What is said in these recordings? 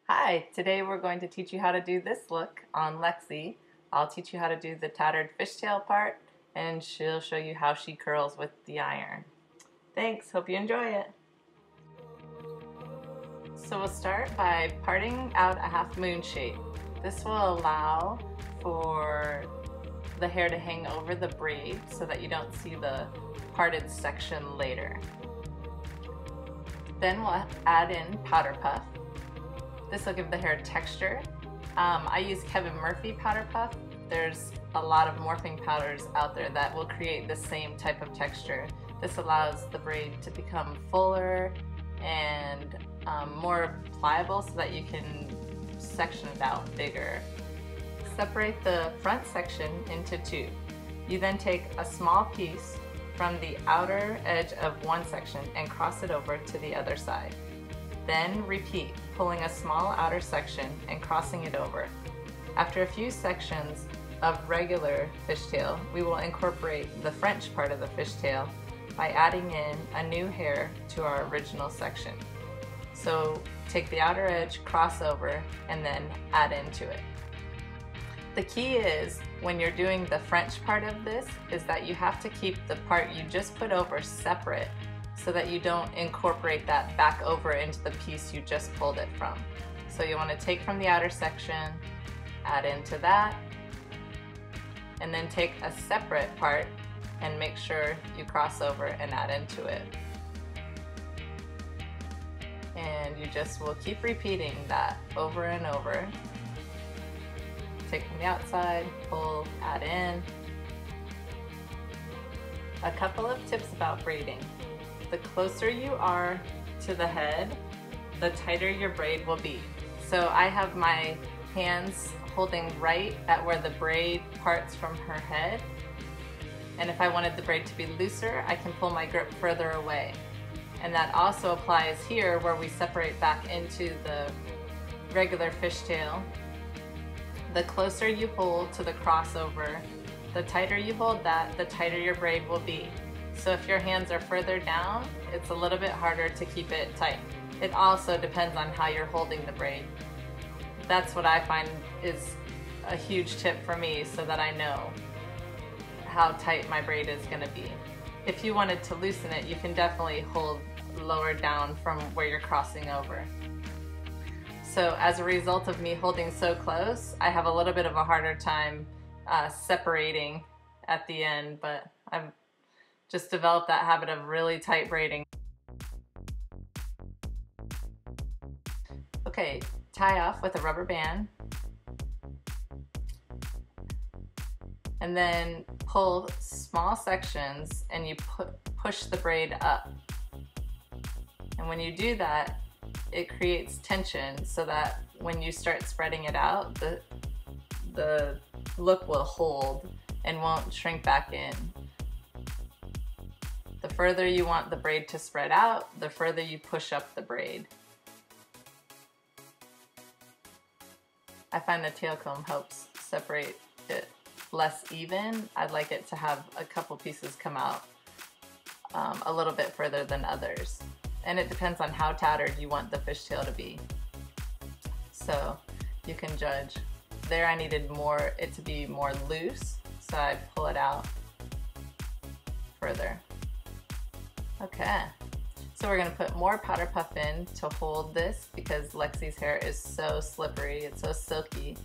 Hi, today we're going to teach you how to do this look on Lexi. I'll teach you how to do the tattered fishtail part, and she'll show you how she curls with the iron. Thanks, hope you enjoy it. So we'll start by parting out a half moon shape. This will allow for the hair to hang over the braid so that you don't see the parted section later. Then we'll add in powder puff. This will give the hair texture. I use Kevin Murphy powder puff. There's a lot of morphing powders out there that will create the same type of texture. This allows the braid to become fuller and more pliable so that you can section it out bigger. Separate the front section into two. You then take a small piece from the outer edge of one section and cross it over to the other side. Then repeat, pulling a small outer section and crossing it over. After a few sections of regular fishtail, we will incorporate the French part of the fishtail by adding in a new hair to our original section. So take the outer edge, cross over, and then add into it. The key is, when you're doing the French part of this, is that you have to keep the part you just put over separate so that you don't incorporate that back over into the piece you just pulled it from. So you want to take from the outer section, add into that, and then take a separate part and make sure you cross over and add into it. And you just will keep repeating that over and over. Take from the outside, pull, add in. A couple of tips about braiding. The closer you are to the head, the tighter your braid will be. So I have my hands holding right at where the braid parts from her head. And if I wanted the braid to be looser, I can pull my grip further away. And that also applies here where we separate back into the regular fishtail. The closer you hold to the crossover, the tighter you hold that, the tighter your braid will be. So if your hands are further down, it's a little bit harder to keep it tight. It also depends on how you're holding the braid. That's what I find is a huge tip for me so that I know how tight my braid is going to be. If you wanted to loosen it, you can definitely hold lower down from where you're crossing over. So as a result of me holding so close, I have a little bit of a harder time separating at the end, but I've just developed that habit of really tight braiding. Okay, tie off with a rubber band. And then pull small sections and you push the braid up. And when you do that, it creates tension so that when you start spreading it out, the look will hold and won't shrink back in. The further you want the braid to spread out, the further you push up the braid. I find the tail comb helps separate it less even. I'd like it to have a couple pieces come out a little bit further than others. And it depends on how tattered you want the fishtail to be. So you can judge. There I needed it to be more loose, so I pull it out further. Okay, so we're gonna put more powder puff in to hold this because Lexi's hair is so slippery, it's so silky.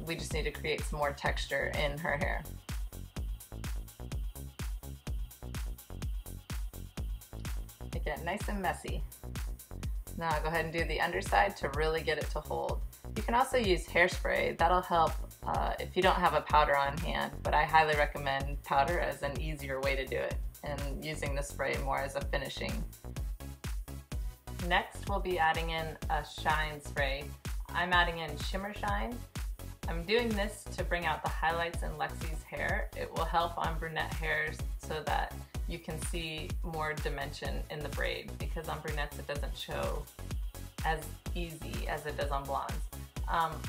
We just need to create some more texture in her hair. Make it nice and messy. Now I'll go ahead and do the underside to really get it to hold. You can also use hairspray. That'll help if you don't have a powder on hand, but I highly recommend powder as an easier way to do it and using the spray more as a finishing. Next we'll be adding in a shine spray. I'm adding in Shimmer Shine. I'm doing this to bring out the highlights in Lexi's hair. It will help on brunette hairs so that you can see more dimension in the braid, because on brunettes it doesn't show as easy as it does on blondes.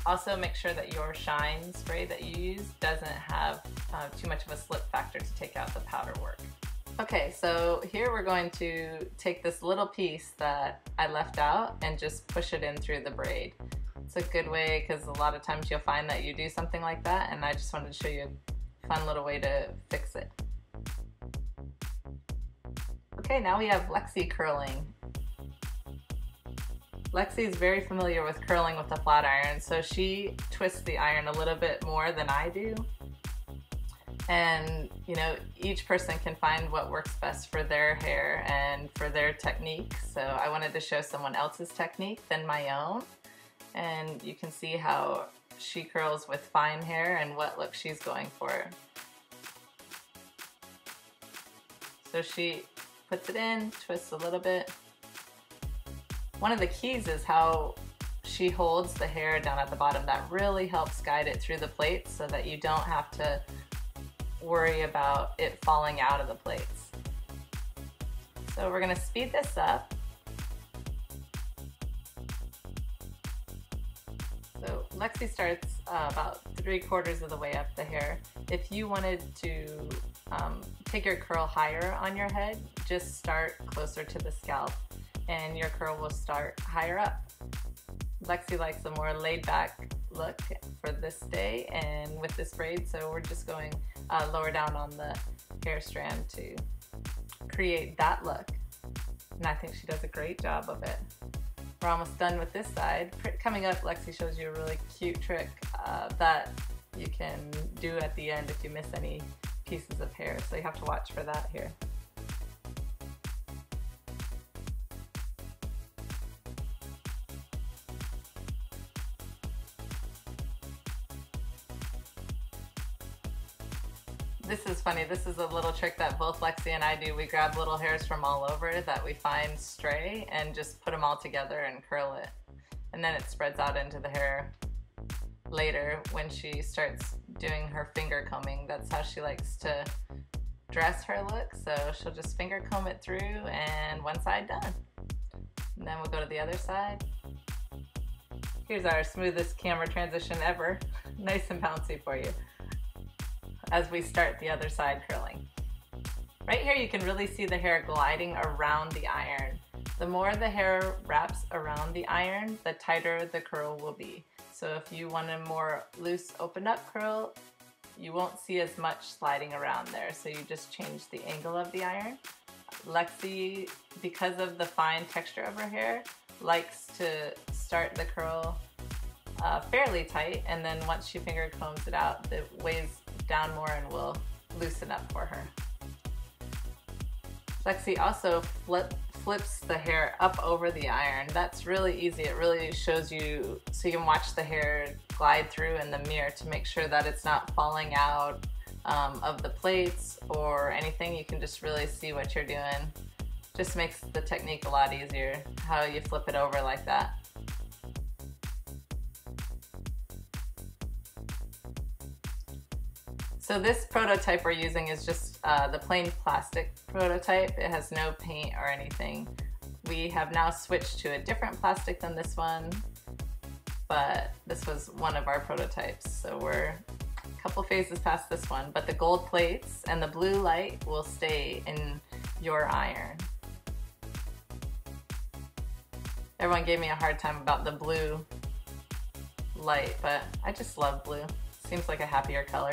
Also make sure that your shine spray that you use doesn't have too much of a slip factor to take out the powder work. Okay, so here we're going to take this little piece that I left out and just push it in through the braid. It's a good way because a lot of times you'll find that you do something like that, and I just wanted to show you a fun little way to fix it. Okay, now we have Lexi curling. Lexi is very familiar with curling with a flat iron, so she twists the iron a little bit more than I do. And you know, each person can find what works best for their hair and for their technique. So I wanted to show someone else's technique than my own. And you can see how she curls with fine hair and what look she's going for. So she puts it in, twists a little bit. One of the keys is how she holds the hair down at the bottom. That really helps guide it through the plates so that you don't have to worry about it falling out of the plates. So we're going to speed this up. So Lexi starts about 3/4 of the way up the hair. If you wanted to take your curl higher on your head, just start closer to the scalp and your curl will start higher up. Lexi likes a more laid back look for this day and with this braid, so we're just going lower down on the hair strand to create that look. And I think she does a great job of it. We're almost done with this side. Coming up, Lexi shows you a really cute trick that you can do at the end if you miss any pieces of hair, so you have to watch for that here. This is funny. This is a little trick that both Lexi and I do. We grab little hairs from all over that we find stray and just put them all together and curl it. And then it spreads out into the hair later when she starts doing her finger combing. That's how she likes to dress her look. So she'll just finger comb it through and one side done. And then we'll go to the other side. Here's our smoothest camera transition ever. Nice and bouncy for you as we start the other side curling. Right here you can really see the hair gliding around the iron. The more the hair wraps around the iron, the tighter the curl will be. So if you want a more loose open up curl, you won't see as much sliding around there, so you just change the angle of the iron. Lexi, because of the fine texture of her hair, likes to start the curl fairly tight, and then once she finger combs it out, it weighs down more and will loosen up for her. Lexi also flips the hair up over the iron. That's really easy. It really shows you, so you can watch the hair glide through in the mirror to make sure that it's not falling out of the plates or anything. You can just really see what you're doing. Just makes the technique a lot easier, how you flip it over like that. So this prototype we're using is just the plain plastic prototype. It has no paint or anything. We have now switched to a different plastic than this one, but this was one of our prototypes. So we're a couple phases past this one, but the gold plates and the blue light will stay in your iron. Everyone gave me a hard time about the blue light, but I just love blue. Seems like a happier color.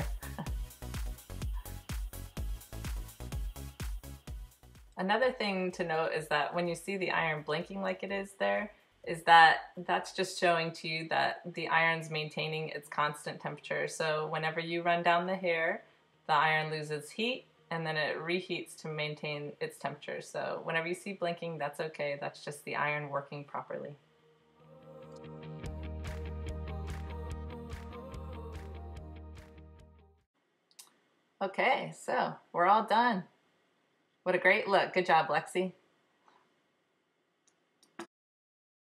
Another thing to note is that when you see the iron blinking like it is there, that's just showing to you that the iron's maintaining its constant temperature. So whenever you run down the hair, the iron loses heat and then it reheats to maintain its temperature. So whenever you see blinking, that's okay. That's just the iron working properly. Okay, so we're all done. What a great look. Good job, Lexi.